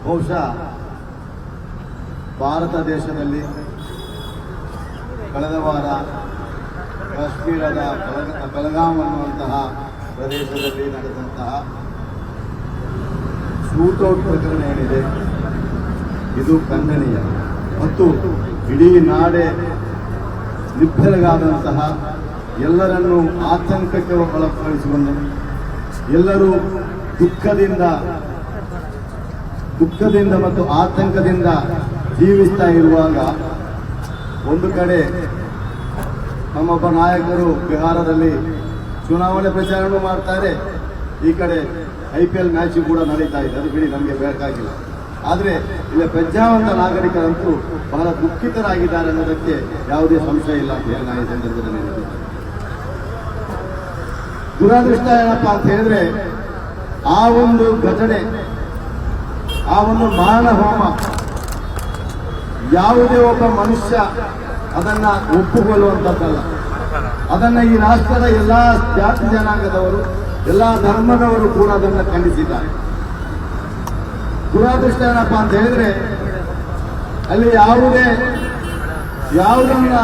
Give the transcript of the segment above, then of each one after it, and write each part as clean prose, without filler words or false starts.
ಬಹುಶಃ ಭಾರತ ದೇಶದಲ್ಲಿ ಕಳೆದ ವಾರ ಕಾಶ್ಮೀರದ ಬೆಳಗಾಂ ಅನ್ನುವಂತಹ ಪ್ರದೇಶದಲ್ಲಿ ನಡೆದಂತಹ ಶೂಟೌಟ್ ಪ್ರಕರಣ ಏನಿದೆ ಇದು ಖಂಡನೀಯ ಮತ್ತು ಇಡೀ ನಾಡೆ ನಿಬ್ಬೆರಗಾದಂತಹ ಎಲ್ಲರನ್ನೂ ಆತಂಕಕ್ಕೆ ಒಳಪಡಿಸಿಕೊಂಡು ಎಲ್ಲರೂ ದುಃಖದಿಂದ ಮತ್ತು ಆತಂಕದಿಂದ ಜೀವಿಸ್ತಾ ಇರುವಾಗ ಒಂದು ಕಡೆ ನಮ್ಮೊಬ್ಬ ನಾಯಕರು ಬಿಹಾರದಲ್ಲಿ ಚುನಾವಣೆ ಪ್ರಚಾರವನ್ನು ಮಾಡ್ತಾರೆ, ಈ ಕಡೆ IPL ಮ್ಯಾಚ್ ಕೂಡ ನಡೀತಾ ಇದೆ. ಅದು ಬಿಡಿ, ನಮಗೆ ಬೇಕಾಗಿಲ್ಲ. ಆದರೆ ಇಲ್ಲಿ ಪ್ರಜ್ಞಾವಂತ ನಾಗರಿಕರಂತೂ ಬಹಳ ದುಃಖಿತರಾಗಿದ್ದಾರೆ ಅನ್ನೋದಕ್ಕೆ ಯಾವುದೇ ಸಂಶಯ ಇಲ್ಲ ಅಂತ ಹೇಳಿ ನಾನು ಈ ಸಂದರ್ಭದಲ್ಲಿ ಹೇಳಿದ್ದೇನೆ. ದುರಾದೃಷ್ಟ ಏನಪ್ಪಾ ಅಂತ ಹೇಳಿದ್ರೆ, ಆ ಒಂದು ಘಟನೆ, ಆ ಒಂದು ಮಾರಣ ಹೋಮ ಯಾವುದೇ ಒಬ್ಬ ಮನುಷ್ಯ ಅದನ್ನ ಒಪ್ಪುಕೊಳ್ಳುವಂಥದ್ದಲ್ಲ. ಅದನ್ನ ಈ ರಾಷ್ಟ್ರದ ಎಲ್ಲಾ ಜಾತಿ ಜನಾಂಗದವರು, ಎಲ್ಲಾ ಧರ್ಮದವರು ಕೂಡ ಅದನ್ನು ಖಂಡಿಸಿದ್ದಾರೆ. ದುರಾದೃಷ್ಟ ಏನಪ್ಪಾ ಅಂತ ಹೇಳಿದ್ರೆ, ಅಲ್ಲಿ ಯಾವುದನ್ನ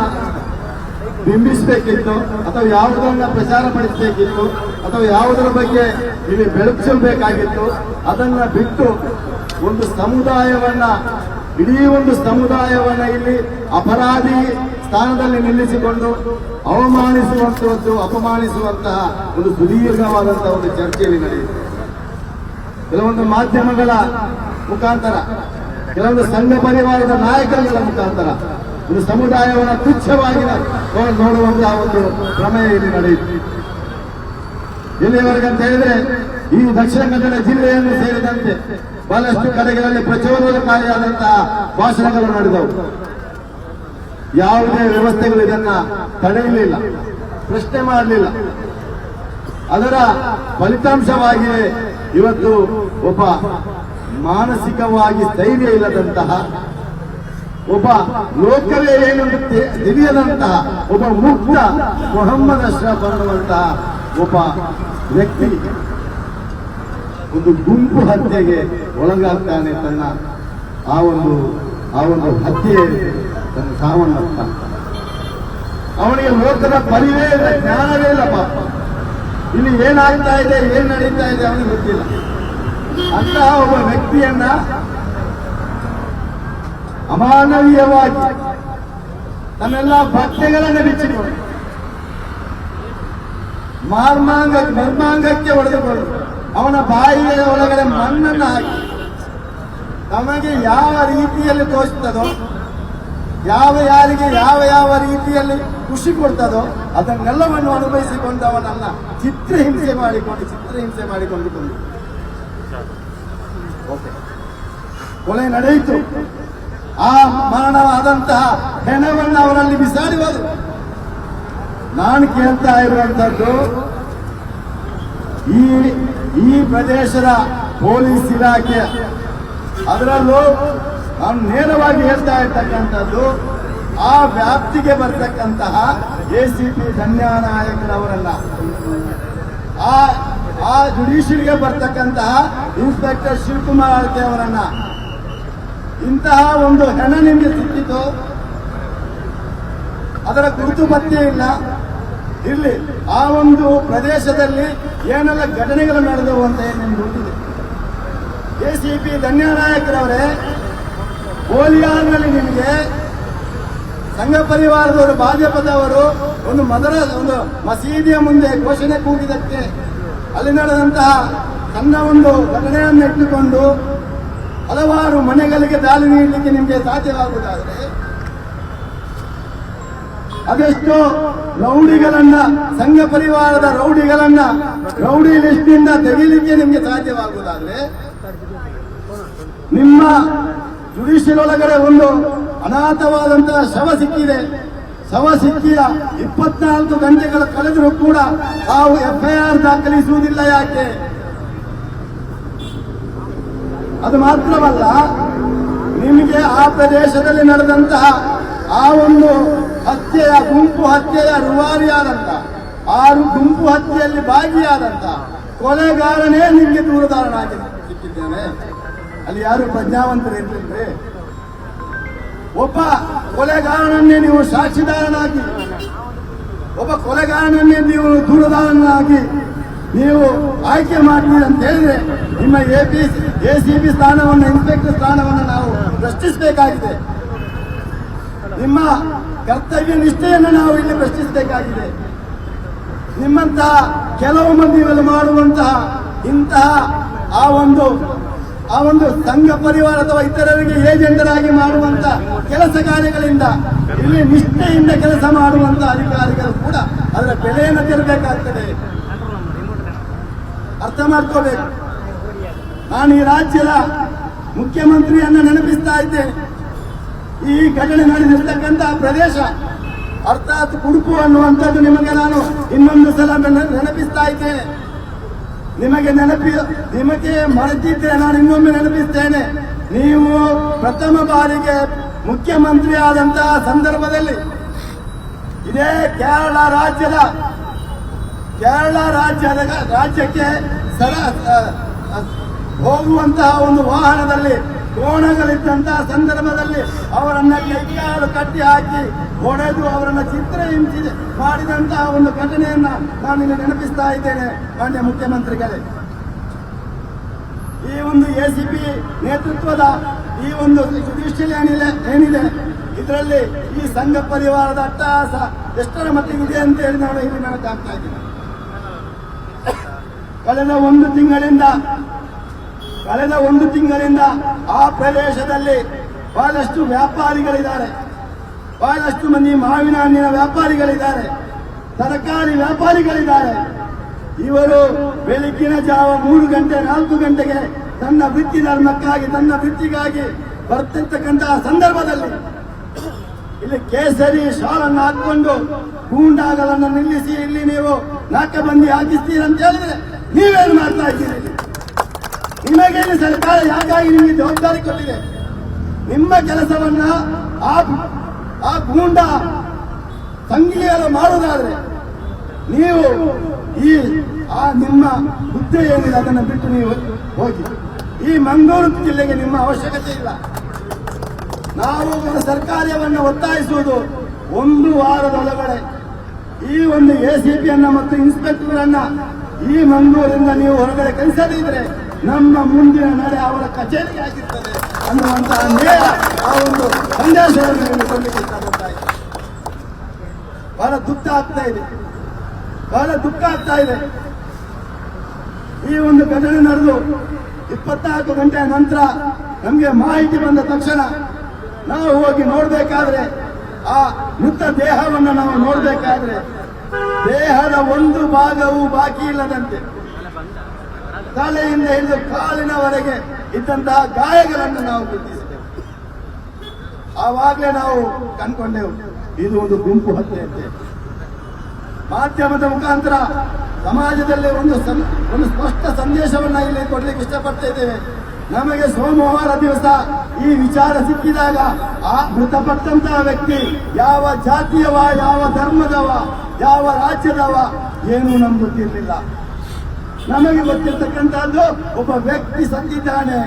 ಬಿಂಬಿಸಬೇಕಿತ್ತು ಅಥವಾ ಯಾವುದನ್ನ ಪ್ರಚಾರ ಪಡಿಸಬೇಕಿತ್ತು ಅಥವಾ ಯಾವುದರ ಬಗ್ಗೆ ಇಲ್ಲಿ ಬೆಳಕಿಸಬೇಕಾಗಿತ್ತು ಅದನ್ನ ಬಿಟ್ಟು ಒಂದು ಸಮುದಾಯವನ್ನ, ಇಡೀ ಒಂದು ಸಮುದಾಯವನ್ನ ಇಲ್ಲಿ ಅಪರಾಧಿ ಸ್ಥಾನದಲ್ಲಿ ನಿಲ್ಲಿಸಿಕೊಂಡು ಅಪಮಾನಿಸುವಂತಹ ಒಂದು ಸುದೀರ್ಘವಾದಂತಹ ಒಂದು ಚರ್ಚೆಯಲ್ಲಿ ನಡೆಯಿತು. ಕೆಲವೊಂದು ಮಾಧ್ಯಮಗಳ ಮುಖಾಂತರ, ಕೆಲವೊಂದು ಸಂಘ ಪರಿವಾರದ ನಾಯಕರುಗಳ ಮುಖಾಂತರ ಒಂದು ಸಮುದಾಯವನ್ನು ತುಚ್ಛವಾಗಿ ನೋಡುವಂತಹ ಒಂದು ಪ್ರಮೇಯ ಇಲ್ಲಿ ನಡೆಯಿತು. ಎಲ್ಲಿವರೆಗೆ ಅಂತ ಹೇಳಿದ್ರೆ, ಈ ದಕ್ಷಿಣ ಕನ್ನಡ ಜಿಲ್ಲೆಯನ್ನು ಸೇರಿದಂತೆ ಬಹಳಷ್ಟು ಕಡೆಗಳಲ್ಲಿ ಪ್ರಚೋದನಕಾರಿಯಾದಂತಹ ಭಾಷಣಗಳು ನಡೆದವು. ಯಾವುದೇ ವ್ಯವಸ್ಥೆಗಳು ಇದನ್ನ ತಡೆಯಲಿಲ್ಲ, ಪ್ರಶ್ನೆ ಮಾಡಲಿಲ್ಲ. ಅದರ ಫಲಿತಾಂಶವಾಗಿ ಇವತ್ತು ಒಬ್ಬ ಮಾನಸಿಕವಾಗಿ ಸ್ಥೈರ್ಯ ಇಲ್ಲದಂತಹ, ಒಬ್ಬ ಲೋಕವೇ ಏನು ತಿಳಿಯದಂತಹ ಒಬ್ಬ ಮುಗ್ಧ ಮೊಹಮ್ಮದ್ ಅಶ್ರಫ್ ಅನ್ನುವಂತಹ ಒಬ್ಬ ವ್ಯಕ್ತಿ ಒಂದು ಗುಂಪು ಹತ್ಯೆಗೆ ಒಳಗಾಗ್ತಾನೆ. ಆ ಒಂದು ಹತ್ಯೆ ತನ್ನ ಸಾವನ್ನಪ್ಪ. ಅವನಿಗೆ ಲೋಕದ ಪರಿವೇ ಇಲ್ಲ, ಜ್ಞಾನವೇ ಇಲ್ಲ. ಪಾಪ ಇಲ್ಲಿ ಏನಾಗ್ತಾ ಇದೆ, ಏನ್ ನಡೀತಾ ಇದೆ ಅವನಿಗೆ ಗೊತ್ತಿಲ್ಲ. ಅಂತಹ ಒಬ್ಬ ವ್ಯಕ್ತಿಯನ್ನ ಅಮಾನವೀಯವಾಗಿ ತನ್ನೆಲ್ಲ ಬಟ್ಟೆಗಳನ್ನು ಬಿಚ್ಚಿಕೊಂಡು ಮರ್ಮಾಂಗಕ್ಕೆ ಹೊಡೆದುಕೊಂಡು ಅವನ ಬಾಯಿಯ ಒಳಗಡೆ ಮಣ್ಣನ್ನು ಹಾಕಿ ತಮಗೆ ಯಾವ ರೀತಿಯಲ್ಲಿ ತೋರಿಸ್ತದೋ, ಯಾರಿಗೆ ಯಾವ ರೀತಿಯಲ್ಲಿ ಖುಷಿ ಕೊಡ್ತದೋ ಅದನ್ನೆಲ್ಲವನ್ನು ಅನುಭವಿಸಿಕೊಂಡು ಅವನನ್ನ ಚಿತ್ರಹಿಂಸೆ ಮಾಡಿಕೊಂಡು ಕೊಲೆ ನಡೆಯಿತು. ಆ ಮರಣವಾದಂತಹ ಹೆಣವನ್ನು ಅವರಲ್ಲಿ ಬಿಸಾಡಿ ಹೋದರು. ನಾನು ಕೇಳ್ತಾ ಇರುವಂತದ್ದು, ಈ ಪ್ರದೇಶದ ಪೊಲೀಸ್ ಇಲಾಖೆ, ಅದರಲ್ಲೂ ನಾನು ನೇರವಾಗಿ ಹೇಳ್ತಾ ಇರ್ತಕ್ಕಂಥದ್ದು, ಆ ವ್ಯಾಪ್ತಿಗೆ ಬರ್ತಕ್ಕಂತಹ ACP ಧನ್ಯಾನಾಯಕರವರನ್ನ, ಆ ಜುಡಿಷಿಯರಿಗೆ ಬರ್ತಕ್ಕಂತಹ ಇನ್ಸ್ಪೆಕ್ಟರ್ ಶಿವಕುಮಾರ್ ಆಳ್ಕೆ ಅವರನ್ನ, ಇಂತಹ ಒಂದು ಹೆಣ ನಿಮಗೆ ಸಿಕ್ಕಿತು, ಅದರ ಗುರುತು ಪತ್ತೆ ಇಲ್ಲ. ಇಲ್ಲಿ ಆ ಒಂದು ಪ್ರದೇಶದಲ್ಲಿ ಏನೆಲ್ಲ ಘಟನೆಗಳು ನಡೆದವು ಅಂತ ನಿಮ್ಗೆ ಗೊತ್ತಿದೆ. ACP ಧನ್ಯಾನಾಯಕರವರೇ, ಗೋಲಿಯಾರ್ನಲ್ಲಿ ನಿಮಗೆ ಸಂಘ ಪರಿವಾರದವರು, ಭಾಜಪದವರು ಒಂದು ಮಸೀದಿಯ ಮುಂದೆ ಘೋಷಣೆ ಕೂಗಿದಕ್ಕೆ ಅಲ್ಲಿ ನಡೆದಂತಹ ಸಣ್ಣ ಒಂದು ಘಟನೆಯನ್ನು ಇಟ್ಟುಕೊಂಡು ಹಲವಾರು ಮನೆಗಳಿಗೆ ದಾಳಿ ನೀಡಲಿಕ್ಕೆ ನಿಮಗೆ ಸಾಧ್ಯವಾಗುವುದಾದರೆ, ಅದೆಷ್ಟೋ ರೌಡಿಗಳನ್ನ, ಸಂಘ ಪರಿವಾರದ ರೌಡಿ ಲಿಸ್ಟ್ನಿಂದ ತೆಗೀಲಿಕ್ಕೆ ನಿಮಗೆ ಸಾಧ್ಯವಾಗುವುದಾದ್ರೆ, ನಿಮ್ಮ ಜುಡಿಷಿಯಲ್ ಒಳಗಡೆ ಒಂದು ಅನಾಥವಾದಂತಹ ಶವ ಸಿಕ್ಕಿದೆ. ಶವ ಸಿಕ್ಕಿದ 24 ಗಂಟೆಗಳು ಕಳೆದರೂ ಕೂಡ ತಾವು FIR ದಾಖಲಿಸುವುದಿಲ್ಲ. ಯಾಕೆ? ಅದು ಮಾತ್ರವಲ್ಲ, ನಿಮಗೆ ಆ ಪ್ರದೇಶದಲ್ಲಿ ನಡೆದಂತಹ ಆ ಒಂದು ಗುಂಪು ಹತ್ಯೆಯ ರೂವಾರಿಯಾದಂತ, ಆ ಗುಂಪು ಹತ್ಯೆಯಲ್ಲಿ ಭಾಗಿಯಾದಂತ ಕೊಲೆಗಾರನೇ ನಿಮಗೆ ದೂರದಾರನಾಗಿ ಸಿಕ್ಕಿದ್ದೇನೆ. ಅಲ್ಲಿ ಯಾರು ಪ್ರಜ್ಞಾವಂತರು ಇರ್ಲಿಲ್ರಿ. ಒಬ್ಬ ಕೊಲೆಗಾರನನ್ನೇ ನೀವು ಸಾಕ್ಷಿದಾರನಾಗಿ, ಒಬ್ಬ ಕೊಲೆಗಾರನನ್ನೇ ನೀವು ದೂರದಾರನಾಗಿ ನೀವು ಆಯ್ಕೆ ಮಾಡ್ತೀರಿ ಅಂತ ಹೇಳಿದ್ರೆ ನಿಮ್ಮ ಎಸಿಪಿ ಸ್ಥಾನವನ್ನು, ಇನ್ಸ್ಪೆಕ್ಟರ್ ಸ್ಥಾನವನ್ನು ನಾವು ಪ್ರಶ್ನಿಸಬೇಕಾಗಿದೆ. ನಿಮ್ಮ ಕರ್ತವ್ಯ ನಿಷ್ಠೆಯನ್ನು ನಾವು ಇಲ್ಲಿ ಪ್ರಶ್ನಿಸಬೇಕಾಗಿದೆ. ನಿಮ್ಮಂತಹ ಕೆಲವು ಮಂದಿಗಳು ಮಾಡುವಂತಹ ಇಂತಹ ಆ ಒಂದು ಸಂಘ ಪರಿವಾರ ಅಥವಾ ಇತರರಿಗೆ ಏಜೆಂಟರಾಗಿ ಮಾಡುವಂತ ಕೆಲಸ ಕಾರ್ಯಗಳಿಂದ ಇಲ್ಲಿ ನಿಷ್ಠೆಯಿಂದ ಕೆಲಸ ಮಾಡುವಂತ ಅಧಿಕಾರಿಗಳು ಕೂಡ ಅದರ ಬೆಲೆಯನ್ನು ತೆರಬೇಕಾಗ್ತದೆ. ಅರ್ಥ ಮಾಡ್ಕೋಬೇಕು. ನಾನು ಈ ರಾಜ್ಯದ ಮುಖ್ಯಮಂತ್ರಿಯನ್ನ ನೆನಪಿಸ್ತಾ ಇದ್ದೇನೆ. ಈ ಘಟನೆ ನಡೆದಿರ್ತಕ್ಕಂತಹ ಪ್ರದೇಶ ಅರ್ಥಾತ್ ಕುಡುಪು ಅನ್ನುವಂಥದ್ದು ನಿಮಗೆ ನಾನು ಇನ್ನೊಂದು ಸಲ ನೆನಪಿಸ್ತಾ ಇದ್ದೇನೆ. ನಿಮಗೆ ಮರೆತಿದ್ರೆ ನಾನು ಇನ್ನೊಮ್ಮೆ ನೆನಪಿಸ್ತೇನೆ. ನೀವು ಪ್ರಥಮ ಬಾರಿಗೆ ಮುಖ್ಯಮಂತ್ರಿ ಆದಂತಹ ಸಂದರ್ಭದಲ್ಲಿ ಇದೇ ಕೇರಳ ರಾಜ್ಯಕ್ಕೆ ಹೋಗುವಂತಹ ಒಂದು ವಾಹನದಲ್ಲಿ ಕೋಣಗಳಿದ್ದಂತಹ ಸಂದರ್ಭದಲ್ಲಿ ಅವರನ್ನ ಕೈಕಾಲು ಕಟ್ಟಿ ಹಾಕಿ ಹೊಡೆದು ಅವರನ್ನ ಚಿತ್ರಹಿಂಸೆ ಮಾಡಿದಂತಹ ಒಂದು ಘಟನೆಯನ್ನ ನಾನು ಇಲ್ಲಿ ನೆನಪಿಸ್ತಾ ಇದ್ದೇನೆ. ಮಾನ್ಯ ಮುಖ್ಯಮಂತ್ರಿಗಳೇ, ಈ ಒಂದು ಎಸಿಪಿ ನೇತೃತ್ವದ ಈ ಒಂದು ಜುಡಿಷಿಯಲ್ ಏನಿದೆ ಇದರಲ್ಲಿ ಈ ಸಂಘ ಪರಿವಾರದ ಅಟ್ಟಹಾಸ ಎಷ್ಟರ ಮಟ್ಟಿಗಿದೆ ಅಂತ ಹೇಳಿ ನಾನು ಇಲ್ಲಿ ನೆನಪಾಗ್ತಾ ಇದ್ದೀನಿ. ಕಳೆದ ಒಂದು ತಿಂಗಳಿಂದ ಆ ಪ್ರದೇಶದಲ್ಲಿ ಬಹಳಷ್ಟು ವ್ಯಾಪಾರಿಗಳಿದ್ದಾರೆ, ಬಹಳಷ್ಟು ಮಂದಿ ಮಾವಿನ ಹಣ್ಣಿನ ವ್ಯಾಪಾರಿಗಳಿದ್ದಾರೆ, ತರಕಾರಿ ವ್ಯಾಪಾರಿಗಳಿದ್ದಾರೆ. ಇವರು ಬೆಳಗಿನ ಜಾವ 3 ಗಂಟೆ 4 ಗಂಟೆಗೆ ತನ್ನ ವೃತ್ತಿ ಧರ್ಮಕ್ಕಾಗಿ, ತನ್ನ ವೃತ್ತಿಗಾಗಿ ಬರ್ತಿರ್ತಕ್ಕಂತಹ ಸಂದರ್ಭದಲ್ಲಿ ಇಲ್ಲಿ ಕೇಸರಿ ಶಾಲನ್ನು ಹಾಕೊಂಡು ಗೂಂಡಾಗಳನ್ನು ನಿಲ್ಲಿಸಿ ಇಲ್ಲಿ ನೀವು ನಾಕಬಂದಿ ಹಾಕಿಸ್ತೀರಂತ ಹೇಳಿದ್ರೆ ನೀವೇನು ಮಾಡ್ತಾ ಇದ್ದೀರಿ? ನಿಮಗೆ ಸರ್ಕಾರ ಯಾಕಾಗಿ ನಿಮಗೆ ಜವಾಬ್ದಾರಿ ಕೊಟ್ಟಿದೆ? ನಿಮ್ಮ ಕೆಲಸವನ್ನ ಆ ಗೂಂಡ ಸಂಘೀಯರು ಮಾಡುವುದಾದ್ರೆ ನೀವು ನಿಮ್ಮ ಹುದ್ದೆ ಏನಿದೆ ಅದನ್ನು ಬಿಟ್ಟು ನೀವು ಹೋಗಿ. ಈ ಮಂಗಳೂರು ಜಿಲ್ಲೆಗೆ ನಿಮ್ಮ ಅವಶ್ಯಕತೆ ಇಲ್ಲ. ನಾವು ಸರ್ಕಾರವನ್ನು ಒತ್ತಾಯಿಸುವುದು 1 ವಾರದೊಳಗಡೆ ಈ ಒಂದು ಎಸಿಪಿಯನ್ನ ಮತ್ತು ಇನ್ಸ್ಪೆಕ್ಟರ್ ಅನ್ನ ಈ ಮಂಗಳೂರಿಂದ ನೀವು ಹೊರಗಡೆ ಕಳಿಸದಿದ್ರೆ ನಮ್ಮ ಮುಂದಿನ ನಡೆ ಅವರ ಕಚೇರಿಗೆ ಆಗಿರ್ತದೆ ಅನ್ನುವಂತಹ ನೇರ ಆ ಒಂದು ಸಂದೇಶವನ್ನು ನೀವು ಕೊಡಲಿಕ್ಕೆ ಇಷ್ಟಪಡ್ತಾ ಇದ್ದೀನಿ. ಬಹಳ ದುಃಖ ಆಗ್ತಾ ಇದೆ. ಈ ಒಂದು ಘಟನೆ ನಡೆದು 24 ಗಂಟೆಯ ನಂತರ ನಮಗೆ ಮಾಹಿತಿ ಬಂದ ತಕ್ಷಣ ನಾವು ಹೋಗಿ ನೋಡಬೇಕಾದ್ರೆ, ಆ ಮೃತ ದೇಹವನ್ನು ನಾವು ನೋಡಬೇಕಾದ್ರೆ ದೇಹದ ಒಂದು ಭಾಗವೂ ಬಾಕಿ ಇಲ್ಲದಂತೆ ತಲೆಯಿಂದ ಹಿಡಿದು ಕಾಲಿನವರೆಗೆ ಇದ್ದಂತಹ ಗಾಯಗಳನ್ನು ನಾವು ಗುರುತಿಸಿದೆವು. ಆವಾಗಲೇ ನಾವು ಕಂಡುಕೊಂಡೆವು ಇದು ಒಂದು ಗುಂಪು ಹತ್ಯೆ ಅಂತೆ. ಮಾಧ್ಯಮದ ಮುಖಾಂತರ ಸಮಾಜದಲ್ಲಿ ಒಂದು ಸ್ಪಷ್ಟ ಸಂದೇಶವನ್ನ ಇಲ್ಲಿ ಕೊಡ್ಲಿಕ್ಕೆ ಇಷ್ಟಪಡ್ತಾ ಇದ್ದೇವೆ. ನಮಗೆ ಸೋಮವಾರ ದಿವಸ ಈ ವಿಚಾರ ಸಿಕ್ಕಿದಾಗ ಆ ಮೃತಪಟ್ಟಂತಹ ವ್ಯಕ್ತಿ ಯಾವ ಜಾತಿಯವ, ಯಾವ ಧರ್ಮದವ, ಯಾವ ರಾಜ್ಯದವ ಏನೂ ನಮ್ಗೆ ಗೊತ್ತಿರಲಿಲ್ಲ. ನಮಗೆ ಗೊತ್ತಿರ್ತಕ್ಕಂಥದ್ದು ಒಬ್ಬ ವ್ಯಕ್ತಿ ಸತ್ತಿದ್ದಾನೆ,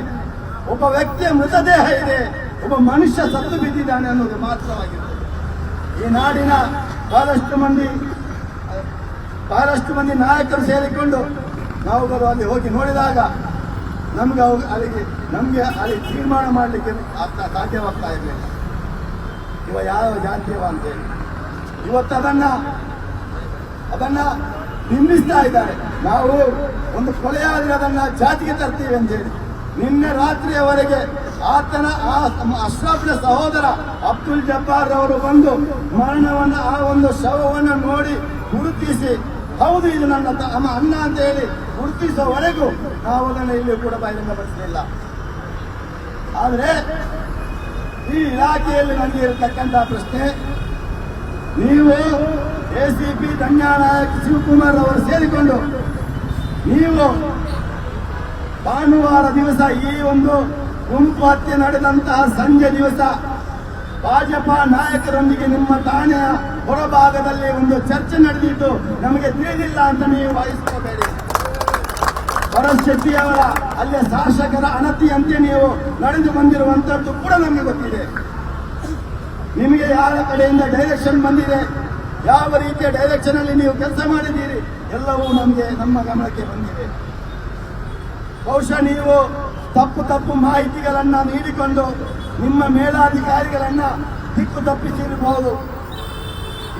ಒಬ್ಬ ವ್ಯಕ್ತಿಯ ಮೃತದೇಹ ಇದೆ, ಒಬ್ಬ ಮನುಷ್ಯ ಸತ್ತು ಬಿದ್ದಿದ್ದಾನೆ ಅನ್ನೋದು ಮಾತ್ರವಾಗಿತ್ತು. ಈ ನಾಡಿನ ಬಹಳಷ್ಟು ಮಂದಿ ನಾಯಕರು ಸೇರಿಕೊಂಡು ನಾವುಗಳು ಅಲ್ಲಿ ಹೋಗಿ ನೋಡಿದಾಗ ನಮ್ಗೆ ಅಲ್ಲಿ ತೀರ್ಮಾನ ಮಾಡಲಿಕ್ಕೆ ಸಾಧ್ಯವಾಗ್ತಾ ಇರಲಿಲ್ಲ ಇವ ಯಾವ ಜಾತಿಯವ ಅಂತೇಳಿ. ಇವತ್ತು ಅದನ್ನ ಬಿಂಬಿಸ್ತಾ ಇದ್ದಾರೆ. ನಾವು ಒಂದು ಕೊಲೆಯಾದರೆ ಅದನ್ನ ಜಾತಿಗೆ ತರ್ತೀವಿ ಅಂತೇಳಿ. ನಿನ್ನೆ ರಾತ್ರಿಯವರೆಗೆ ಆತನ ಅಶ್ರಫ್ನ ಸಹೋದರ ಅಬ್ದುಲ್ ಜಬ್ಬಾರ್ ಅವರು ಬಂದು ಮರಣವನ್ನ ಆ ಒಂದು ಶವವನ್ನು ನೋಡಿ ಗುರುತಿಸಿ ಹೌದು ಇದು ನನ್ನ ಅಣ್ಣ ಅಂತ ಹೇಳಿ ಗುರುತಿಸುವವರೆಗೂ ನಾವು ಅದನ್ನು ಇಲ್ಲಿ ಕೂಡ ಬಹಿರಂಗಪಡಿಸಲಿಲ್ಲ. ಆದರೆ ಈ ಇಲಾಖೆಯಲ್ಲಿ ನನಗೆ ಇರತಕ್ಕಂತಹ ಪ್ರಶ್ನೆ, ನೀವು ಎಸಿಪಿ ದಂಡನಾಯಕ ಶಿವಕುಮಾರ್ ಅವರು ಸೇರಿಕೊಂಡು ನೀವು ಭಾನುವಾರ ದಿವಸ ಈ ಒಂದು ಗುಂಪು ಹತ್ಯೆ ನಡೆದಂತಹ ಸಂಜೆ ದಿವಸ ಭಾಜಪಾ ನಾಯಕರೊಂದಿಗೆ ನಿಮ್ಮ ಠಾಣೆಯ ಹೊರಭಾಗದಲ್ಲಿ ಒಂದು ಚರ್ಚೆ ನಡೆದಿದ್ದು ನಮಗೆ ತಿಳಿದಿಲ್ಲ ಅಂತ ನೀವು ಭಾವಿಸ್ಕೋಬೇಡಿ. ಭರತ್ ಶೆಟ್ಟಿಯವರ ಅಲ್ಲಿಯ ಶಾಸಕರ ಅನತಿಯಂತೆ ನೀವು ನಡೆದು ಬಂದಿರುವಂತದ್ದು ಕೂಡ ನಮಗೆ ಗೊತ್ತಿದೆ. ನಿಮಗೆ ಯಾರ ಕಡೆಯಿಂದ ಡೈರೆಕ್ಷನ್ ಬಂದಿದೆ, ಯಾವ ರೀತಿಯ ಡೈರೆಕ್ಷನ್ ಅಲ್ಲಿ ನೀವು ಕೆಲಸ ಮಾಡಿದ್ದೀರಿ ಎಲ್ಲವೂ ನಮ್ಮ ಗಮನಕ್ಕೆ ಬಂದಿದೆ. ಬಹುಶಃ ನೀವು ತಪ್ಪು ಮಾಹಿತಿಗಳನ್ನ ನೀಡಿಕೊಂಡು ನಿಮ್ಮ ಮೇಲಾಧಿಕಾರಿಗಳನ್ನ ದಿಕ್ಕು ತಪ್ಪಿಸಿರಬಹುದು.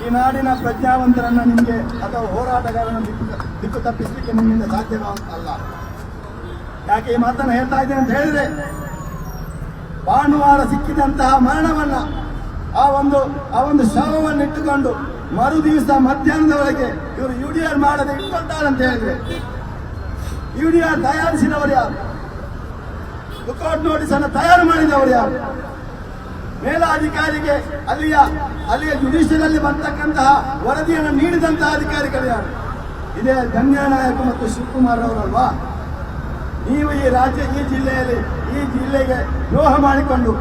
ಈ ನಾಡಿನ ಪ್ರಜ್ಞಾವಂತರನ್ನ ನಿಮಗೆ ಅಥವಾ ಹೋರಾಟಗಾರನ ದಿಕ್ಕು ತಪ್ಪಿಸಲಿಕ್ಕೆ ನಿಮ್ಮಿಂದ ಸಾಧ್ಯವಾಗಲ್ಲ. ಯಾಕೆ ಈ ಮಾತನ್ನು ಹೇಳ್ತಾ ಇದ್ದೇನೆ ಅಂತ ಹೇಳಿದ್ರೆ, ಭಾನುವಾರ ಸಿಕ್ಕಿದಂತಹ ಮರಣವನ್ನ ಆ ಒಂದು ಶವವನ್ನು ಇಟ್ಟುಕೊಂಡು ಮರು ದಿವಸ ಮಧ್ಯಾಹ್ನದವರೆಗೆ ಇವರು ಯುಡಿಆರ್ ಮಾಡದೆ ಇಟ್ಕೊಳ್ತಾರೆ ಅಂತ ಹೇಳಿದ್ರೆ, ಯುಡಿಆರ್ ತಯಾರಿಸಿದವರು ಯಾರು? ಲುಕೌಟ್ ನೋಟಿಸ್ ಅನ್ನು ತಯಾರು ಮಾಡಿದವರು ಯಾರು? ಮೇಲಾಧಿಕಾರಿಗೆ ಅಲ್ಲಿಯ ಜುಡಿಷಿಯಲ್ ಅಲ್ಲಿ ಬರ್ತಕ್ಕಂತಹ ವರದಿಯನ್ನು ನೀಡಿದಂತಹ ಅಧಿಕಾರಿಗಳು ಯಾರು? ಇದೇ ಧನ್ಯನಾಯಕ ಮತ್ತು ಶಿವಕುಮಾರ್ ಅವರಲ್ವಾ? ನೀವು ಈ ಜಿಲ್ಲೆಗೆ ದ್ರೋಹ ಮಾಡಿಕೊಂಡು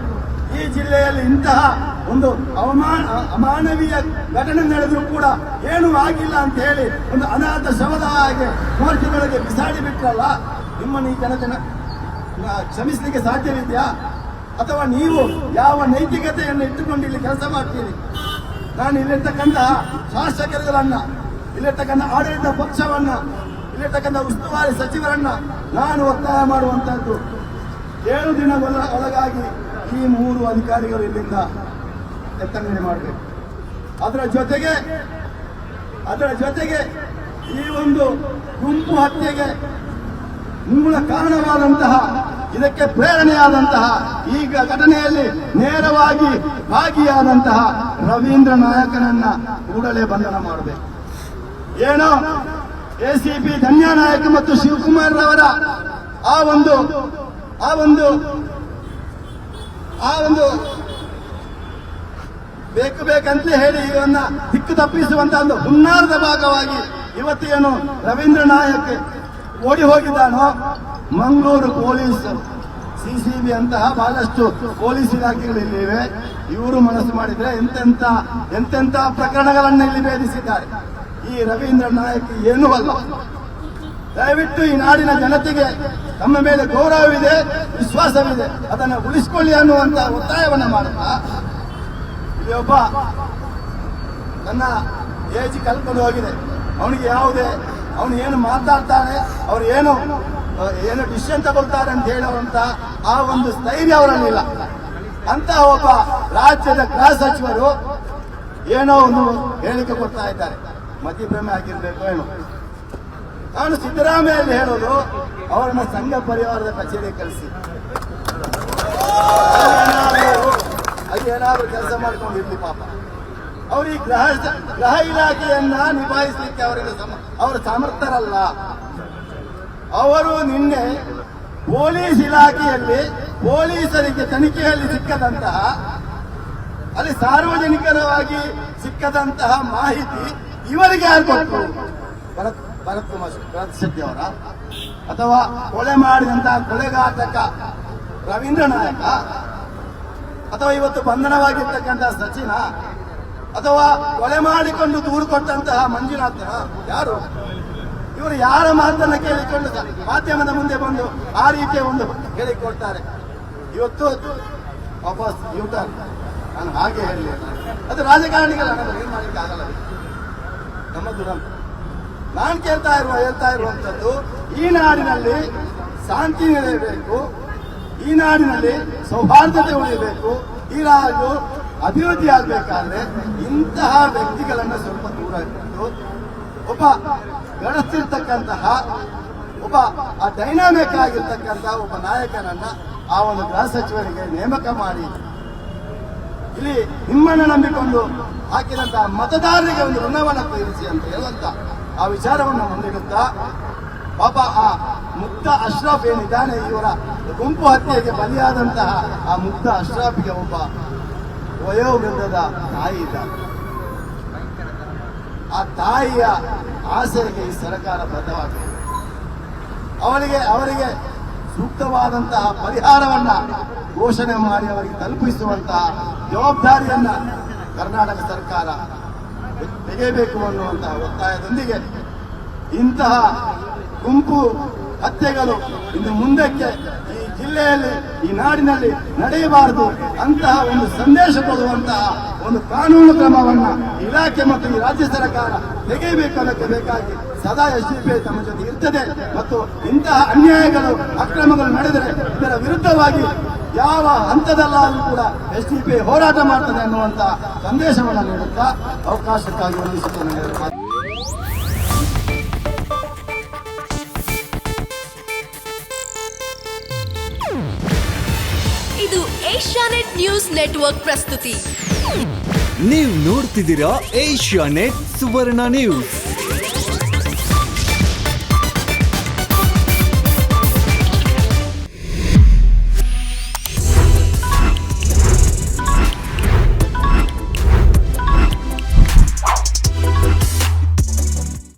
ಈ ಜಿಲ್ಲೆಯಲ್ಲಿ ಇಂತಹ ಒಂದು ಅಮಾನವೀಯ ಘಟನೆ ನಡೆದರೂ ಕೂಡ ಏನೂ ಆಗಿಲ್ಲ ಅಂತ ಹೇಳಿ ಒಂದು ಅನಾಥ ಶವದ ಹಾಗೆ ಮೋರ್ಚೆಗಳಿಗೆ ಬಿಸಾಡಿ ಬಿಟ್ರಲ್ಲ, ನಿಮ್ಮನ್ನು ಈ ಜನತೆ ಕ್ಷಮಿಸಲಿಕ್ಕೆ ಸಾಧ್ಯವಿದೆಯಾ? ಅಥವಾ ನೀವು ಯಾವ ನೈತಿಕತೆಯನ್ನು ಇಟ್ಟುಕೊಂಡು ಇಲ್ಲಿ ಕೆಲಸ ಮಾಡ್ತೀರಿ? ನಾನು ಇಲ್ಲಿರ್ತಕ್ಕಂತಹ ಶಾಸಕರುಗಳನ್ನ, ಇಲ್ಲಿರ್ತಕ್ಕಂಥ ಆಡಳಿತ ಪಕ್ಷವನ್ನ, ಇಲ್ಲಿರ್ತಕ್ಕಂಥ ಉಸ್ತುವಾರಿ ಸಚಿವರನ್ನ ನಾನು ಒತ್ತಾಯ ಮಾಡುವಂತಹದ್ದು, 7 ದಿನಗಳ ಒಳಗಾಗಿ ಈ 3 ಅಧಿಕಾರಿಗಳು ಇಲ್ಲಿಂದ ಎತ್ತಂಗಡಿ ಮಾಡಬೇಕು. ಅದರ ಜೊತೆಗೆ ಈ ಒಂದು ಗುಂಪು ಹತ್ಯೆಗೆ ಮೂಲ ಕಾರಣವಾದಂತಹ, ಇದಕ್ಕೆ ಪ್ರೇರಣೆಯಾದಂತಹ, ಈಗ ಘಟನೆಯಲ್ಲಿ ನೇರವಾಗಿ ಭಾಗಿಯಾದಂತಹ ರವೀಂದ್ರ ನಾಯಕನನ್ನ ಕೂಡಲೇ ಬಂಧನ ಮಾಡಬೇಕು. ಏನೋ ಎಸಿಪಿ ಧನ್ಯನಾಯಕ ಮತ್ತು ಶಿವಕುಮಾರ್ ರವರ ಆ ಒಂದು ಬೇಕಂತ ಹೇಳಿ ಇವನ್ನ ದಿಕ್ಕು ತಪ್ಪಿಸುವಂತಹ ಒಂದು ಹುನ್ನಾರದ ಭಾಗವಾಗಿ ಇವತ್ತೇನು ರವೀಂದ್ರ ನಾಯಕ್ ಓಡಿ ಹೋಗಿದ್ದಾನೋ, ಮಂಗಳೂರು ಪೊಲೀಸ್, ಸಿಸಿಬಿ ಅಂತಹ ಬಹಳಷ್ಟು ಪೊಲೀಸ್ ಇಲಾಖೆಗಳಿವೆ. ಇವರು ಮನಸ್ಸು ಮಾಡಿದ್ರೆ ಎಂತೆಂತ ಪ್ರಕರಣಗಳನ್ನ ಇಲ್ಲಿ ಭೇದಿಸಿದ್ದಾರೆ. ಈ ರವೀಂದ್ರ ನಾಯಕ್ ಏನೂ ಅಲ್ಲ. ದಯವಿಟ್ಟು ಈ ನಾಡಿನ ಜನತೆಗೆ ತಮ್ಮ ಮೇಲೆ ಗೌರವವಿದೆ, ವಿಶ್ವಾಸವಿದೆ, ಅದನ್ನು ಉಳಿಸಿಕೊಳ್ಳಿ ಅನ್ನುವಂತ ಒತ್ತಾಯವನ್ನ ಮಾಡುತ್ತಾ, ಇಲ್ಲಿ ಒಬ್ಬ ನನ್ನ ಏಜ್ ಕಲ್ಕೊಂಡು ಹೋಗಿದೆ, ಅವನಿಗೆ ಅವನು ಏನು ಮಾತಾಡ್ತಾನೆ, ಅವ್ರು ಏನು ಡಿಸಿಷನ್ ತಗೊಳ್ತಾರೆ ಅಂತ ಹೇಳುವಂತ ಆ ಒಂದು ಸ್ಥೈರ್ಯ ಅವರಲ್ಲಿಲ್ಲ. ಅಂತ ಒಬ್ಬ ರಾಜ್ಯದ ಗೃಹ ಸಚಿವರು ಏನೋ ಒಂದು ಹೇಳಿಕೆ ಕೊಡ್ತಾ ಇದ್ದಾರೆ. ಮತಿಭ್ರಮೆ ಆಗಿರ್ಬೇಕು ಏನೋ. ನಾನು ಸಿದ್ದರಾಮಯ್ಯಲ್ಲಿ ಹೇಳೋದು, ಅವರನ್ನ ಸಂಘ ಪರಿವಾರದ ಕಚೇರಿ ಕಳಿಸಿ, ಅದೇನಾದ್ರೂ ಕೆಲಸ ಮಾಡ್ಕೊಂಡಿರ್ಲಿ ಪಾಪ. ಅವರು ಈ ಗೃಹ ಇಲಾಖೆಯನ್ನ ನಿಭಾಯಿಸಲಿಕ್ಕೆ ಅವರು ಸಮರ್ಥರಲ್ಲ. ಅವರು ನಿನ್ನೆ ಪೊಲೀಸ್ ಇಲಾಖೆಯಲ್ಲಿ ಪೊಲೀಸರಿಗೆ ತನಿಖೆಯಲ್ಲಿ ಸಿಕ್ಕದಂತಹ, ಅಲ್ಲಿ ಸಾರ್ವಜನಿಕರವಾಗಿ ಸಿಕ್ಕದಂತಹ ಮಾಹಿತಿ ಇವರಿಗೆ ಯಾರು ಕೊಟ್ಟರು? ಭರತ್ ಶೆಟ್ಟಿ ಅವರ, ಅಥವಾ ಕೊಲೆ ಮಾಡಿದಂತಹ ಕೊಲೆಘಾತಕ ರವೀಂದ್ರ ನಾಯಕ, ಅಥವಾ ಇವತ್ತು ಬಂಧನವಾಗಿರ್ತಕ್ಕಂತಹ ಸಚಿನ, ಅಥವಾ ಕೊಲೆ ಮಾಡಿಕೊಂಡು ದೂರು ಕೊಟ್ಟಂತಹ ಮಂಜುನಾಥನ? ಯಾರು ಇವರು? ಯಾರ ಮಾತನ್ನ ಕೇಳಿಕೊಂಡು ಮಾಧ್ಯಮದ ಮುಂದೆ ಬಂದು ಆ ರೀತಿಯ ಒಂದು ಹೇಳಿಕೊಡ್ತಾರೆ? ಇವತ್ತು ವಾಪಸ್ ಯೂಟರ್ನ್. ನಾನು ಹಾಗೆ ಹೇಳಿ, ಅದು ರಾಜಕಾರಣಿಗಳ ಏನ್ ಮಾಡ್ಲಿಕ್ಕೆ ಆಗಲ್ಲ, ನಮ್ಮ ದುರಂತ. ನಾನು ಹೇಳ್ತಾ ಇರುವಂತದ್ದು, ಈ ನಾಡಿನಲ್ಲಿ ಶಾಂತಿ ನೆಲೆಯಬೇಕು, ಈ ನಾಡಿನಲ್ಲಿ ಸೌಹಾರ್ದತೆ ಉಳಿಯಬೇಕು, ಈ ನಾಡು ಅಭಿವೃದ್ಧಿ ಆಗಬೇಕಾದ್ರೆ ಇಂತಹ ವ್ಯಕ್ತಿಗಳನ್ನ ಸ್ವಲ್ಪ ದೂರ ಇಟ್ಟು ಒಬ್ಬ ಗಡಸ್ತಿರ್ತಕ್ಕಂತಹ, ಒಬ್ಬ ಡೈನಾಮಿಕ್ ಆಗಿರ್ತಕ್ಕಂತಹ ಒಬ್ಬ ನಾಯಕನನ್ನ ಆ ಒಂದು ಗೃಹ ಸಚಿವರಿಗೆ ನೇಮಕ ಮಾಡಿ, ಇಲ್ಲಿ ನಿಮ್ಮನ್ನು ನಂಬಿಕೊಂಡು ಹಾಕಿದಂತಹ ಮತದಾರರಿಗೆ ಒಂದು ಋಣವನ್ನು ತೀರಿಸಿ ಅಂತ ಹೇಳುವಂತ ಆ ವಿಚಾರವನ್ನು ಮುಂದಿಡುತ್ತಾ, ಪಾಪ ಆ ಮುಗ್ಧ ಅಶ್ರಫ್ ಏನಿದ್ದಾನೆ, ಇವರ ಗುಂಪು ಹತ್ಯೆಗೆ ಬಲಿಯಾದಂತಹ ಆ ಮುಗ್ಧ ಅಶ್ರಫ್ಗೆ ಒಬ್ಬ ವಯೋವೃದ್ಧದ ತಾಯಿ ಇದ್ದಾರೆ. ಆ ತಾಯಿಯ ಆಸೆಗೆ ಈ ಸರ್ಕಾರ ಬದ್ಧವಾಗಿದೆ. ಅವರಿಗೆ ಸೂಕ್ತವಾದಂತಹ ಪರಿಹಾರವನ್ನ ಘೋಷಣೆ ಮಾಡಿ ಅವರಿಗೆ ತಲುಪಿಸುವಂತಹ ಜವಾಬ್ದಾರಿಯನ್ನ ಕರ್ನಾಟಕ ಸರ್ಕಾರ ತೆಗೆಯಬೇಕು ಅನ್ನುವಂತಹ ಒತ್ತಾಯದೊಂದಿಗೆ ಇಂತಹ ಗುಂಪು ಹತ್ಯೆಗಳು ಇನ್ನು ಮುಂದಕ್ಕೆ ಈ ಜಿಲ್ಲೆಯಲ್ಲಿ ಈ ನಾಡಿನಲ್ಲಿ ನಡೆಯಬಾರದು ಅಂತಹ ಒಂದು ಸಂದೇಶ ಕೊಡುವಂತಹ ಒಂದು ಕಾನೂನು ಕ್ರಮವನ್ನ ಇಲಾಖೆ ಮತ್ತು ಈ ರಾಜ್ಯ ಸರ್ಕಾರ ತೆಗೆಯಬೇಕು ಅನ್ನೋಕ್ಕೆ ಬೇಕಾಗಿ ಸದಾ SDPI ತಮ್ಮ ಜೊತೆ ಇರ್ತದೆ ಮತ್ತು ಇಂತಹ ಅನ್ಯಾಯಗಳು ಅಕ್ರಮಗಳು ನಡೆದರೆ ಇದರ ವಿರುದ್ಧವಾಗಿ ಯಾವ ಹಂತದಲ್ಲಾದರೂ ಕೂಡ SDPI ಹೋರಾಟ ಮಾಡ್ತದೆ ಅನ್ನುವಂತ ಸಂದೇಶವನ್ನು ನೀಡುತ್ತಾ ಅವಕಾಶಕ್ಕಾಗಿ ವಂದಿಸುತ್ತೇನೆ. ಇದು ಏಷ್ಯಾನೆಟ್ ನ್ಯೂಸ್ ನೆಟ್ವರ್ಕ್ ಪ್ರಸ್ತುತಿ. ನೀವು ನೋಡ್ತಿದ್ದೀರಾ ಏಷ್ಯಾನೆಟ್ ಸುವರ್ಣ ನ್ಯೂಸ್.